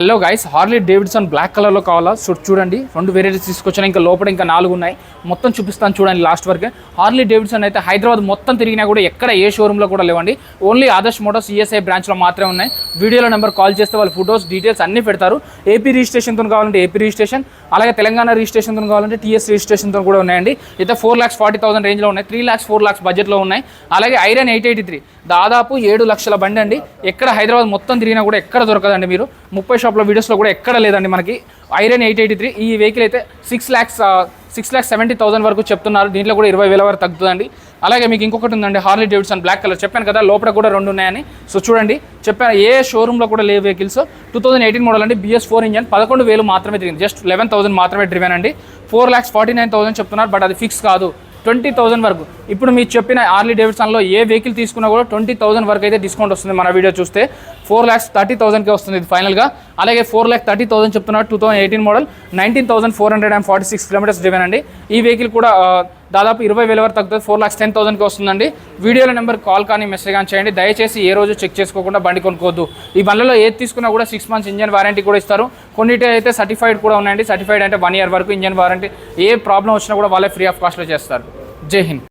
Hello guys, Harley Davidson black కలర్లో కావాలా? చూడండి, 2 వెరైటీస్ తీసుకొచ్చాను. ఇంకా లోపల ఇంకా 4 ఉన్నాయి. మొత్తం చూపిస్తాను చూడండి లాస్ట్ వరకు. హార్లీ డేవిడ్సన్ అయితే హైదరాబాద్ మొత్తం తిరిగినా కూడా ఎక్కడ ఏ షోరూంలో కూడా లేవండి. ఓన్లీ ఆదర్శ్ మోటార్స్ ఈఎస్ఐ బ్రాంచ్లో మాత్రమే ఉన్నాయి. వీడియోలో నెంబర్ కాల్ చేస్తే వాళ్ళు ఫోటోస్ డీటెయిల్స్ అన్నీ పెడతారు. ఏపీ రిజిస్ట్రేషన్తో కావాలంటే ఏపీ రిజిస్ట్రేషన్, అలాగే తెలంగాణ రిజిస్ట్రేషన్తో కావాలంటే టీఎస్ రిజిస్ట్రేషన్తో కూడా ఉన్నాయండి. అయితే 4,40,000 రేంజ్లో ఉన్నాయి, 3 lakhs 4 lakhs బడ్జెట్లో ఉన్నాయి. అలాగే ఐరన్ 883 దాదాపు 7 లక్షల బండి అండి. ఎక్కడ హైదరాబాద్ మొత్తం తిరిగినా కూడా ఎక్కడ దొరకదండి. మీరు 30 షాప్ల వీడియోస్లో కూడా ఎక్కడ లేదండి మనకి. ఐరన్ 883 ఈ వెహికల్ అయితే 6,70,000 వరకు చెప్తున్నారు. దీంట్లో కూడా 20,000 వరకు తగ్గుతుందండి. అలాగే మీకు ఇంకొకటి ఉందండి, హార్లీ డేవిడ్సన్ బ్లాక్ కలర్. చెప్పాను కదా లోపల కూడా 2 ఉన్నాయని. సో చూడండి, చెప్పాను ఏ షోరూంలో కూడా లేవు వెహికల్స్. 2018 మోడల్ అండి, BS4 ఇంజన్. 11,000 మాత్రమే తిరిగింది, జస్ట్ 11,000 మాత్రమే డ్రివెన్ అండి. 4,49,000 చెప్తున్నారు, బట్ అది ఫిక్స్ కాదు. 20,000 వరకు. ఇప్పుడు మీరు చెప్పిన హార్లీ డేవిడ్సన్లో ఏ వెహికల్ తీసుకున్నా కూడా 20,000 వరకు అయితే డిస్కౌంట్ వస్తుంది. మన వీడియో చూస్తే 4,30,000కే వస్తుంది ఇది ఫైనల్గా. అలాగే 4,30,000 చెప్తున్నారు. 2018 మోడల్, 19,446 కిలోమీటర్స్ డ్రివెన్ అండి. ఈ వెహికల్ కూడా దాదాపు 20,000 వరకు తగ్గుతుంది. 4,10,000కి వస్తుందండి. వీడియోలో నెంబర్ కాల్ కానీ మెసేజ్ కానీ చేయండి. దయచేసి ఏ రోజు చెక్ చేసుకోకుండా బండి కొనుక్కోవద్దు. ఈ బండ్లలో ఏది తీసుకున్నా కూడా 6 months ఇంజన్ వారంటీ కూడా ఇస్తారు. కొన్నిటి అయితే సర్టిఫైడ్ కూడా ఉన్నాయండి. సర్టిఫైడ్ అంటే 1 year వరకు ఇంజన్ వారంటీ. ఏ ప్రాబ్లం వచ్చినా కూడా వాళ్ళే ఫ్రీ ఆఫ్ కాస్ట్లో చేస్తారు. జై హింద్.